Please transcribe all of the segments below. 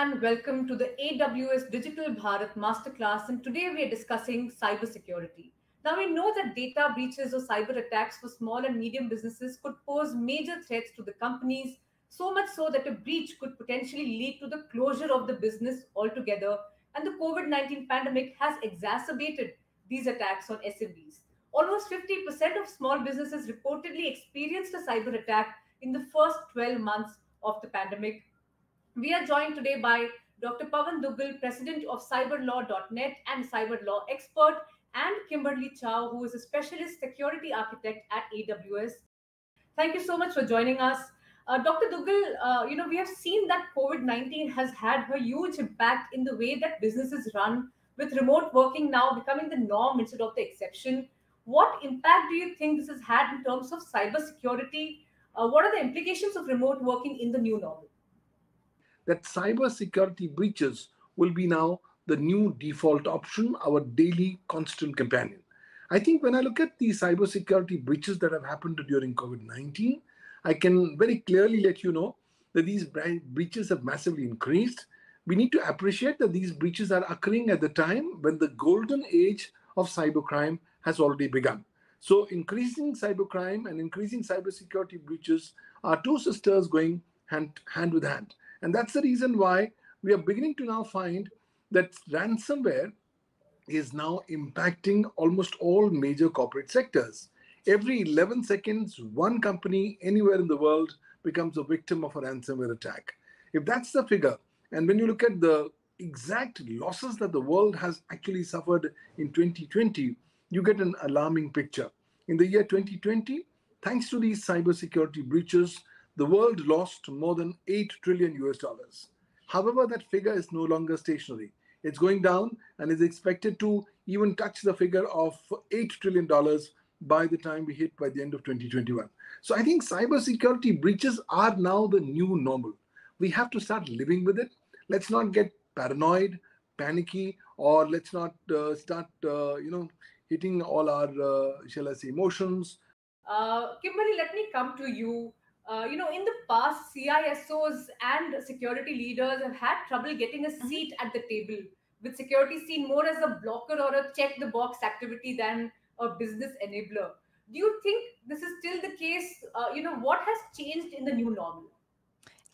and welcome to the AWS Digital Bharat Masterclass. And today we are discussing cybersecurity. Now we know that data breaches or cyber attacks for small and medium businesses could pose major threats to the companies, so much so that a breach could potentially lead to the closure of the business altogether. And the COVID-19 pandemic has exacerbated these attacks on SMBs. Almost 50% of small businesses reportedly experienced a cyber attack in the first 12 months of the pandemic. We are joined today by Dr. Pawan Duggal, President of cyberlaw.net and cyber law expert, and Kimberly Chow, who is a specialist security architect at AWS. Thank you so much for joining us. Dr. Duggal, we have seen that COVID-19 has had a huge impact in the way that businesses run, with remote working now becoming the norm instead of the exception. What impact do you think this has had in terms of cybersecurity? What are the implications of remote working in the new normal? That cybersecurity breaches will be now the new default option, our daily constant companion. I think when I look at the cybersecurity breaches that have happened during COVID-19, I can very clearly let you know that these breaches have massively increased. We need to appreciate that these breaches are occurring at the time when the golden age of cybercrime has already begun. So increasing cybercrime and increasing cybersecurity breaches are two sisters going hand with hand. And that's the reason why we are beginning to now find that ransomware is now impacting almost all major corporate sectors. Every 11 seconds, one company anywhere in the world becomes a victim of a ransomware attack. If that's the figure, and when you look at the exact losses that the world has actually suffered in 2020, you get an alarming picture. In the year 2020, thanks to these cybersecurity breaches, the world lost more than 8 trillion US dollars. However, that figure is no longer stationary. It's going down and is expected to even touch the figure of $8 trillion by the time we hit by the end of 2021. So I think cybersecurity breaches are now the new normal. We have to start living with it. Let's not get paranoid, panicky, or let's not start, hitting all our, shall I say, emotions. Kimberly, let me come to you. In the past, CISOs and security leaders have had trouble getting a seat at the table, with security seen more as a blocker or a check the box activity than a business enabler. Do you think this is still the case? What has changed in the new normal?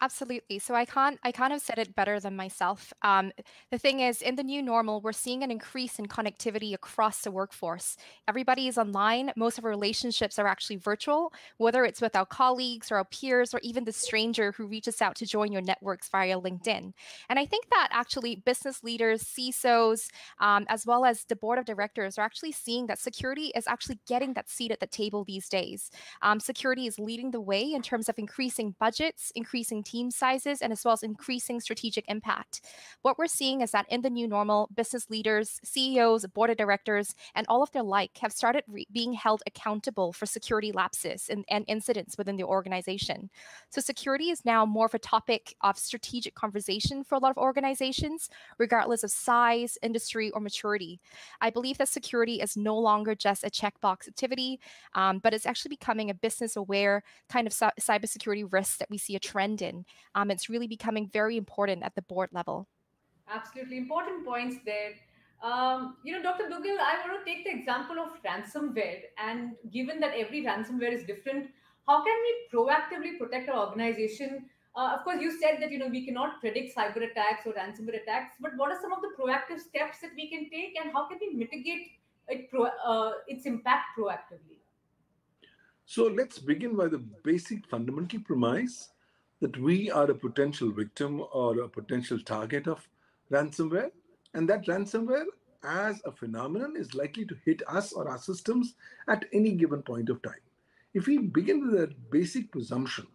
Absolutely. So I kind of said it better than myself. The thing is, in the new normal, we're seeing an increase in connectivity across the workforce. Everybody is online. Most of our relationships are actually virtual, whether it's with our colleagues or our peers, or even the stranger who reaches out to join your networks via LinkedIn. And I think that actually business leaders, CISOs, as well as the board of directors are actually seeing that security is actually getting that seat at the table these days. Security is leading the way in terms of increasing budgets, increasing team sizes, and as well as increasing strategic impact. What we're seeing is that in the new normal, business leaders, CEOs, board of directors, and all of their like have started being held accountable for security lapses and incidents within the organization. So security is now more of a topic of strategic conversation for a lot of organizations, regardless of size, industry, or maturity. I believe that security is no longer just a checkbox activity, but it's actually becoming a business-aware kind of cybersecurity risk that we see a trend in. It's really becoming very important at the board level. Absolutely important points there. Dr. Duggal, I want to take the example of ransomware. And given that every ransomware is different, how can we proactively protect our organization? Of course, you said that we cannot predict cyber attacks or ransomware attacks, but what are some of the proactive steps that we can take, and how can we mitigate its impact proactively? So let's begin by the basic fundamental premise that we are a potential victim or a potential target of ransomware, and that ransomware as a phenomenon is likely to hit us or our systems at any given point of time. If we begin with a basic presumption,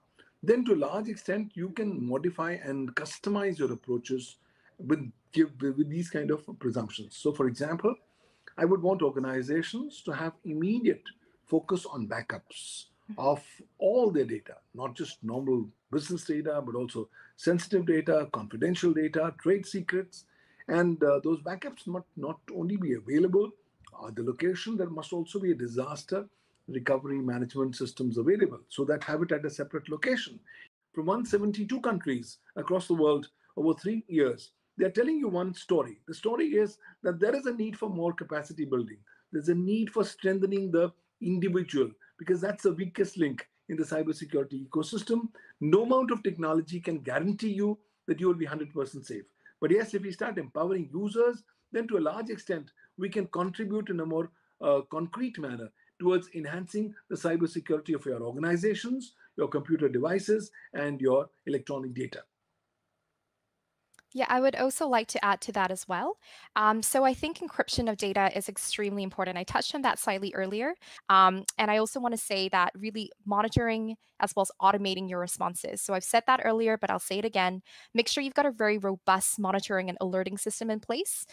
then to a large extent you can modify and customize your approaches with these kind of presumptions. So for example, I would want organizations to have immediate focus on backups of all their data, not just normal business data, but also sensitive data, confidential data, trade secrets. And those backups must not only be available at the location, there must also be a disaster recovery management systems available, so that have it at a separate location. From 172 countries across the world, over 3 years, they're telling you one story. The story is that there is a need for more capacity building. There's a need for strengthening the individual, because that's the weakest link in the cybersecurity ecosystem. No amount of technology can guarantee you that you will be 100% safe. But yes, if we start empowering users, then to a large extent, we can contribute in a more concrete manner towards enhancing the cybersecurity of your organizations, your computer devices, and your electronic data. Yeah, I would also like to add to that as well. So I think encryption of data is extremely important. I touched on that slightly earlier. And I also want to say that really monitoring as well as automating your responses. So I've said that earlier, but I'll say it again. Make sure you've got a very robust monitoring and alerting system in place.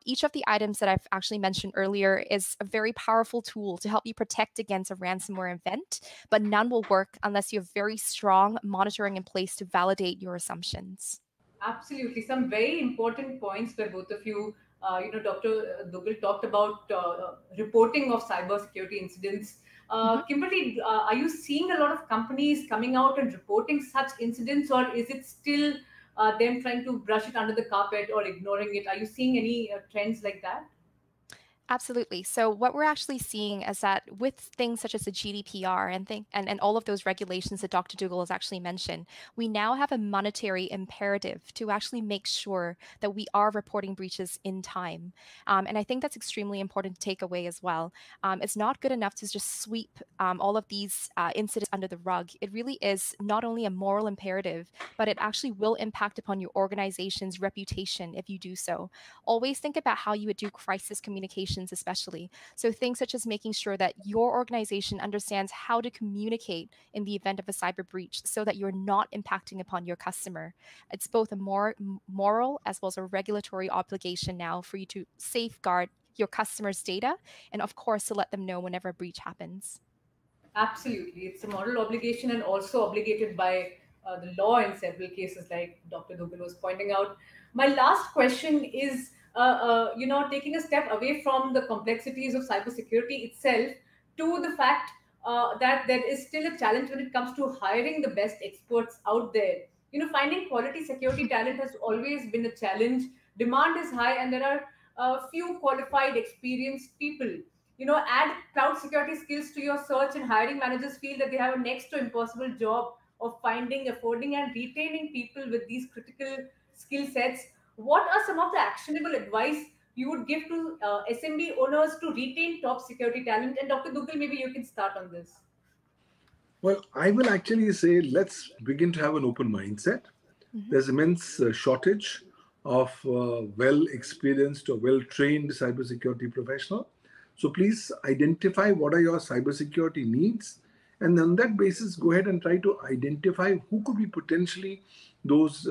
Each of the items that I've actually mentioned earlier is a very powerful tool to help you protect against a ransomware event, but none will work unless you have very strong monitoring in place to validate your assumptions. Absolutely, some very important points where both of you, Dr. Dugal talked about reporting of cybersecurity incidents. Mhm. Kimberly, are you seeing a lot of companies coming out and reporting such incidents, or is it still them trying to brush it under the carpet or ignoring it? Are you seeing any trends like that? Absolutely. So what we're actually seeing is that with things such as the GDPR and all of those regulations that Dr. Dougal has actually mentioned, we now have a monetary imperative to actually make sure that we are reporting breaches in time. And I think that's extremely important to take away as well. It's not good enough to just sweep all of these incidents under the rug. It really is not only a moral imperative, but it actually will impact upon your organization's reputation if you do so. Always think about how you would do crisis communications, especially. So things such as making sure that your organization understands how to communicate in the event of a cyber breach so that you're not impacting upon your customer. It's both a more moral as well as a regulatory obligation now for you to safeguard your customers' data and, of course, to let them know whenever a breach happens. Absolutely. It's a moral obligation and also obligated by the law in several cases, like Dr. Dugal was pointing out. My last question is, taking a step away from the complexities of cybersecurity itself to the fact that there is still a challenge when it comes to hiring the best experts out there. Finding quality security talent has always been a challenge. Demand is high, and there are few qualified, experienced people. Add cloud security skills to your search, and hiring managers feel that they have a next to impossible job of finding, affording, and retaining people with these critical skill sets. What are some of the actionable advice you would give to SMB owners to retain top security talent? And Dr. Dugal, maybe you can start on this. Well, I will actually say let's begin to have an open mindset. There's immense shortage of well-experienced or well-trained cybersecurity professional. So please identify what are your cybersecurity needs, and on that basis, go ahead and try to identify who could be potentially those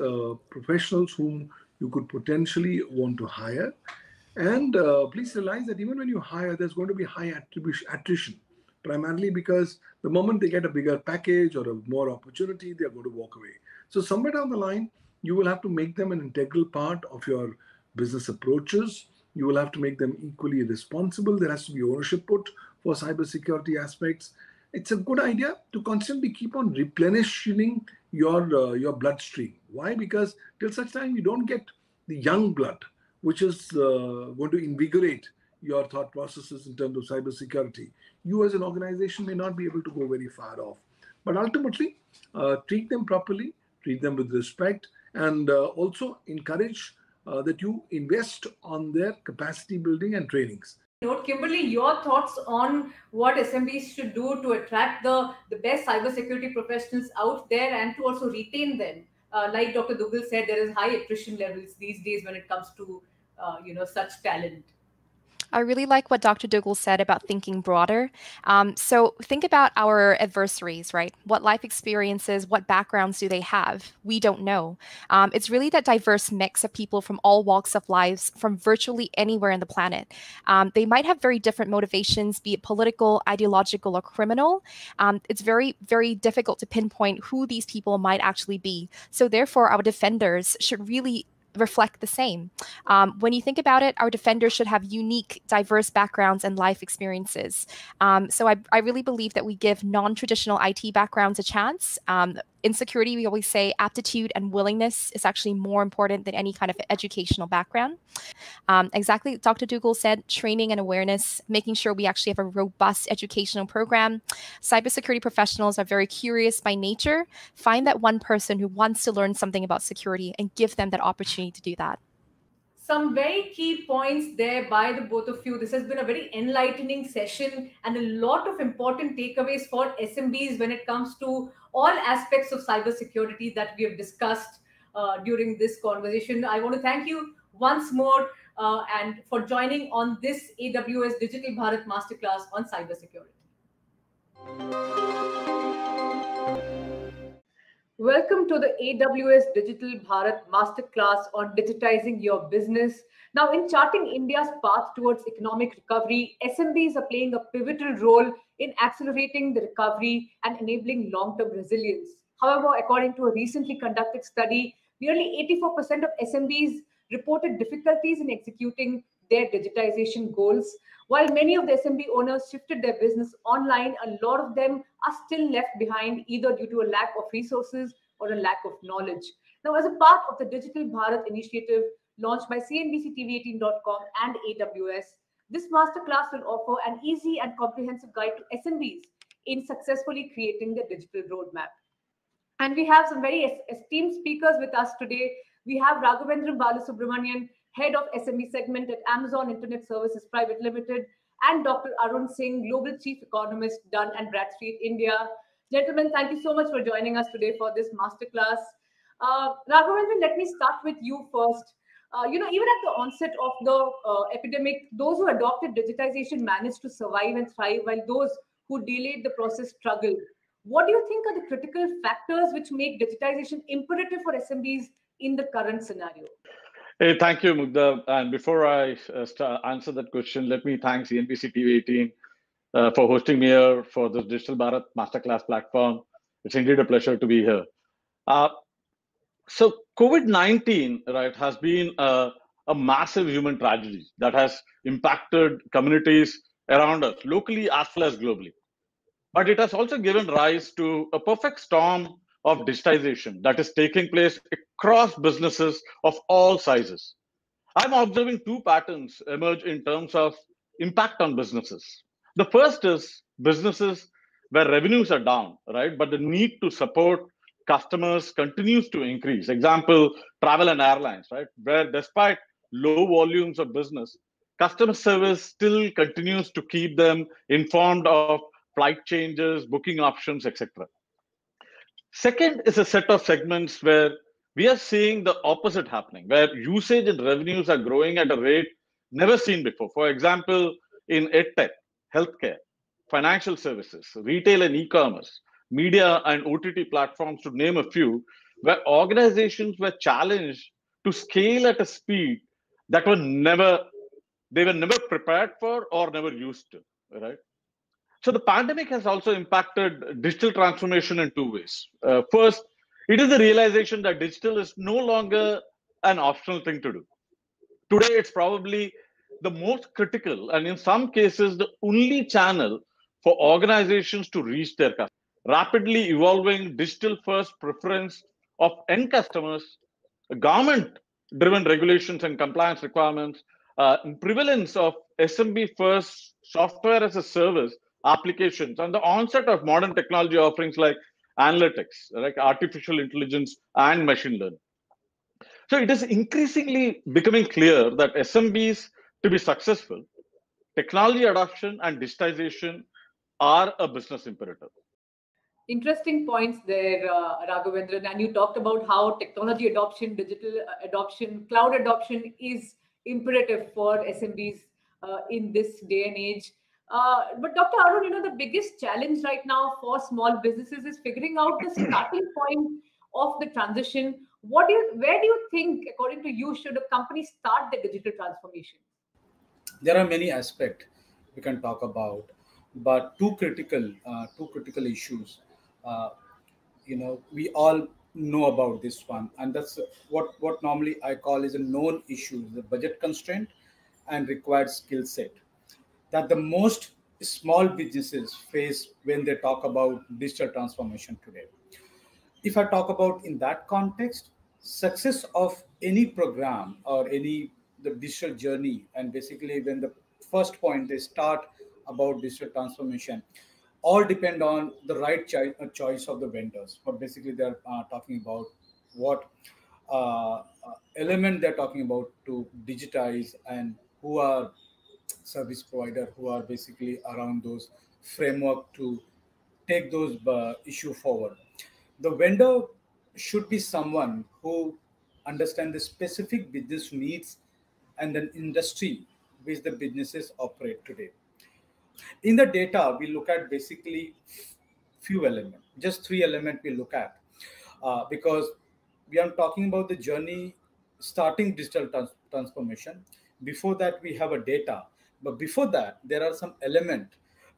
professionals whom you could potentially want to hire. And please realize that even when you hire, there's going to be high attrition, primarily because the moment they get a bigger package or a more opportunity, they're going to walk away. So somewhere down the line, you will have to make them an integral part of your business approaches. You will have to make them equally responsible. There has to be ownership put for cybersecurity aspects. It's a good idea to constantly keep on replenishing your bloodstream. Why? Because till such time you don't get the young blood, which is going to invigorate your thought processes in terms of cybersecurity, you as an organization may not be able to go very far off. But ultimately, treat them properly, treat them with respect, and also encourage that you invest on their capacity building and trainings. Kimberly, your thoughts on what SMBs should do to attract the best cybersecurity professionals out there and to also retain them. Like Dr. Dugal said, there is high attrition levels these days when it comes to such talent. I really like what Dr. Dougal said about thinking broader. So think about our adversaries, right? What life experiences, what backgrounds do they have? We don't know. It's really that diverse mix of people from all walks of lives, from virtually anywhere on the planet. They might have very different motivations, be it political, ideological, or criminal. It's very, very difficult to pinpoint who these people might actually be. So therefore, our defenders should really reflect the same. When you think about it, our defenders should have unique, diverse backgrounds and life experiences. So I really believe that we give non-traditional IT backgrounds a chance. In security, we always say aptitude and willingness is actually more important than any kind of educational background. Exactly, Dr. Dougal said, training and awareness, making sure we actually have a robust educational program. Cybersecurity professionals are very curious by nature. Find that one person who wants to learn something about security and give them that opportunity to do that. Some very key points there by the both of you. This has been a very enlightening session and a lot of important takeaways for SMBs when it comes to all aspects of cybersecurity that we have discussed during this conversation. I want to thank you once more and for joining on this AWS Digital Bharat Masterclass on cybersecurity. Welcome to the AWS Digital Bharat Masterclass on digitizing your business. Now, in charting India's path towards economic recovery, SMBs are playing a pivotal role in accelerating the recovery and enabling long-term resilience. However, according to a recently conducted study, nearly 84% of SMBs reported difficulties in executing their digitization goals. While many of the SMB owners shifted their business online, a lot of them are still left behind either due to a lack of resources or a lack of knowledge. Now, as a part of the Digital Bharat initiative launched by CNBC-TV18.com and AWS, this masterclass will offer an easy and comprehensive guide to SMBs in successfully creating the digital roadmap. And we have some very esteemed speakers with us today. We have Raghavendra Balasubramanian, Head of SME Segment at Amazon Internet Services Private Limited, and Dr. Arun Singh, Global Chief Economist, Dun & Bradstreet, India. Gentlemen, thank you so much for joining us today for this masterclass. Raghavendra, let me start with you first. Even at the onset of the epidemic, those who adopted digitization managed to survive and thrive, while those who delayed the process struggled. What do you think are the critical factors which make digitization imperative for SMBs in the current scenario? Hey, thank you, Mugdha. And before I answer that question, let me thank CNBC-TV18 for hosting me here for this Digital Bharat Masterclass platform. It's indeed a pleasure to be here. So COVID-19, right, has been a massive human tragedy that has impacted communities around us, locally as well as globally. But it has also given rise to a perfect storm of digitization that is taking place across businesses of all sizes. I'm observing two patterns emerge in terms of impact on businesses. The first is businesses where revenues are down, right? But the need to support customers continues to increase. Example, travel and airlines, right? Where despite low volumes of business, customer service still continues to keep them informed of flight changes, booking options, etc. Second is a set of segments where we are seeing the opposite happening, where usage and revenues are growing at a rate never seen before. For example, in edtech, healthcare, financial services, retail and e-commerce, media and OTT platforms, to name a few, where organizations were challenged to scale at a speed that they were never prepared for or never used to, right? So the pandemic has also impacted digital transformation in two ways. First, it is the realization that digital is no longer an optional thing to do. Today, it's probably the most critical and in some cases, the only channel for organizations to reach their customers. Rapidly evolving digital first preference of end customers, government-driven regulations and compliance requirements, prevalence of SMB first software as a service applications, and the onset of modern technology offerings like analytics, like artificial intelligence and machine learning. So it is increasingly becoming clear that SMBs, to be successful, technology adoption and digitization are a business imperative. Interesting points there, Raghavendran. And you talked about how technology adoption, digital adoption, cloud adoption is imperative for SMBs in this day and age. But Dr. Arun, the biggest challenge right now for small businesses is figuring out the starting point of the transition. Where do you think, according to you, should a company start the digital transformation? There are many aspects we can talk about, but two critical issues. We all know about this one, and that's what normally I call is a known issue: the budget constraint and required skill set that the most small businesses face when they talk about digital transformation today. if I talk about in that context, success of any program or the digital journey, and basically when the first point they start about digital transformation, all depend on the right choice of the vendors. But basically they're talking about what element they're talking about to digitize, and who are service provider who are basically around those framework to take those issue forward. The vendor should be someone who understands the specific business needs and an industry which the businesses operate today. In the data, we look at basically few elements, just three elements we look at, because we are talking about the journey starting digital transformation. Before that, we have a data, but before that, there are some element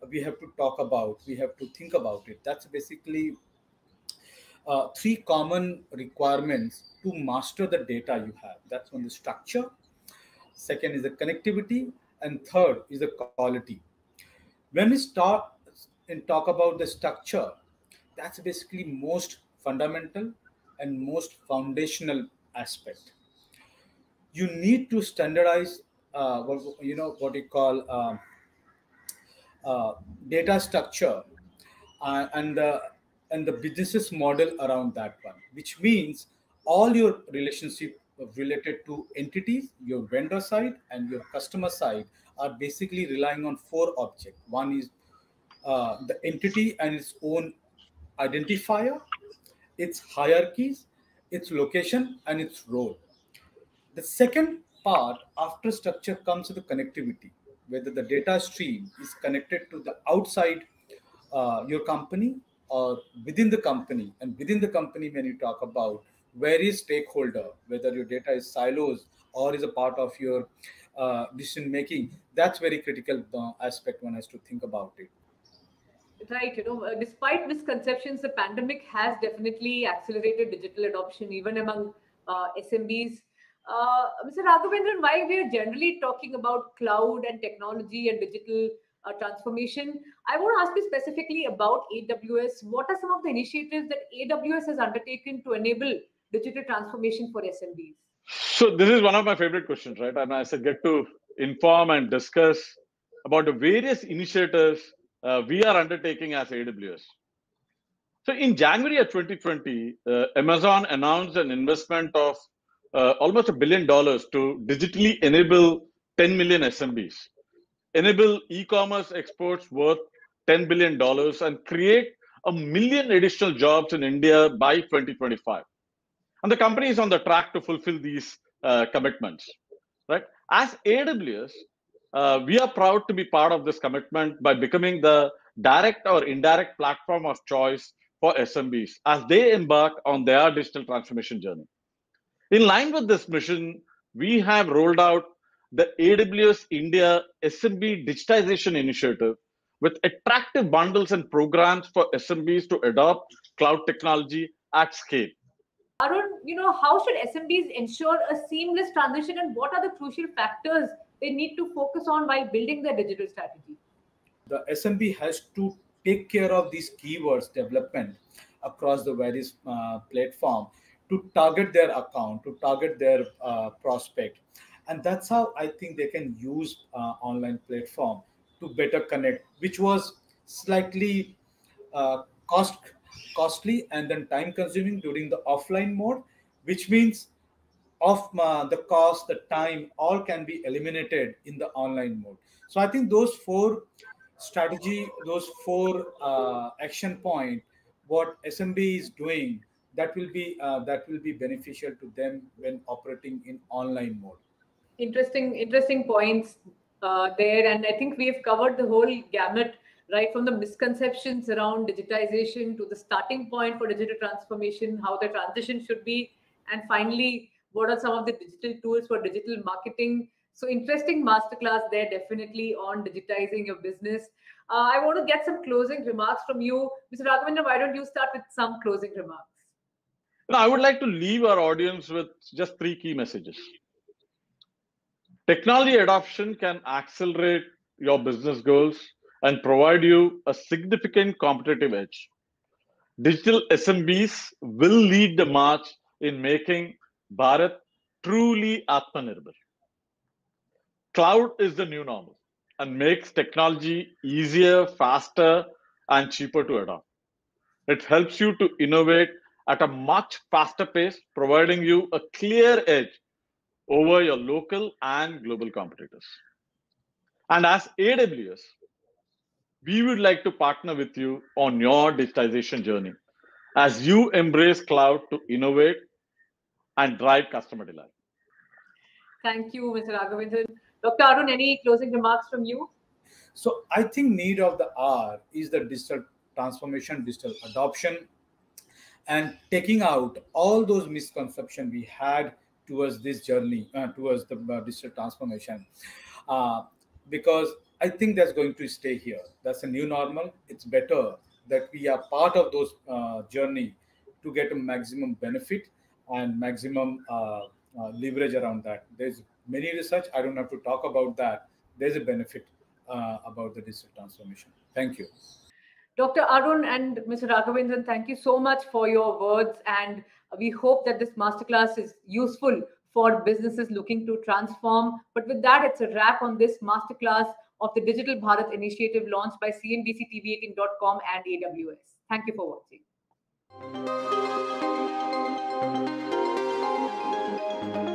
we have to talk about. We have to think about it. That's basically three common requirements to master the data you have. That's one, the structure. Second is the connectivity, and third is the quality. When we start and talk about the structure, that's basically most fundamental and most foundational aspect. You need to standardize what you call data structure, and the business model around that one, which means all your relationship related to entities, your vendor side and your customer side, are basically relying on four objects. One is the entity and its own identifier, its hierarchies, its location, and its role. The second part after structure comes to the connectivity, whether the data stream is connected to the outside your company or within the company. And within the company, when you talk about various stakeholder, whether your data is silos or is a part of your decision making, that's very critical aspect one has to think about it. Right, despite misconceptions, the pandemic has definitely accelerated digital adoption even among SMBs. Mr. Raghavendran, while we are generally talking about cloud and technology and digital transformation, I want to ask you specifically about AWS. What are some of the initiatives that AWS has undertaken to enable digital transformation for SMBs? So this is one of my favorite questions, right? And as I get to inform and discuss about the various initiatives we are undertaking as AWS. So in January of 2020, Amazon announced an investment of almost $1 billion to digitally enable 10 million SMBs, enable e-commerce exports worth $10 billion, and create 1 million additional jobs in India by 2025. And the company is on the track to fulfill these commitments, right? As AWS, we are proud to be part of this commitment by becoming the direct or indirect platform of choice for SMBs as they embark on their digital transformation journey. In line with this mission, we have rolled out the AWS India SMB Digitization Initiative with attractive bundles and programs for SMBs to adopt cloud technology at scale. Arun, how should SMBs ensure a seamless transition, and what are the crucial factors they need to focus on while building their digital strategy? The SMB has to take care of these keywords development across the various platform to target their account, to target their prospect. And that's how I think they can use online platform to better connect, which was slightly costly and then time consuming during the offline mode, which means of the cost, the time, all can be eliminated in the online mode. So I think those four strategy, those four action point, what SMB is doing, that will be beneficial to them when operating in online mode. Interesting points there, and I think we've covered the whole gamut, right from the misconceptions around digitization to the starting point for digital transformation, how the transition should be, and finally, what are some of the digital tools for digital marketing. So interesting masterclass there, definitely on digitizing your business. I want to get some closing remarks from you. Mr. Raghavendran, why don't you start with some closing remarks? Now, I would like to leave our audience with just 3 key messages. Technology adoption can accelerate your business goals and provide you a significant competitive edge. Digital SMBs will lead the march in making Bharat truly Atmanirbhar. Cloud is the new normal and makes technology easier, faster, and cheaper to adopt. It helps you to innovate at a much faster pace, providing you a clear edge over your local and global competitors. And as AWS, we would like to partner with you on your digitization journey as you embrace cloud to innovate and drive customer delight. Thank you, Mr. Raghavendran. Dr. Arun, any closing remarks from you? So I think need of the hour is the digital transformation, digital adoption, and taking out all those misconceptions we had towards this journey, towards the digital transformation. Because I think that's going to stay here. That's a new normal. It's better that we are part of those journey to get a maximum benefit and maximum leverage around that. There's many research. I don't have to talk about that. There's a benefit about the digital transformation. Thank you. Dr. Arun and Mr. Raghavendran, thank you so much for your words, and we hope that this masterclass is useful for businesses looking to transform. But with that, it's a wrap on this masterclass of the Digital Bharat initiative launched by CNBC-TV18.com and AWS. Thank you for watching.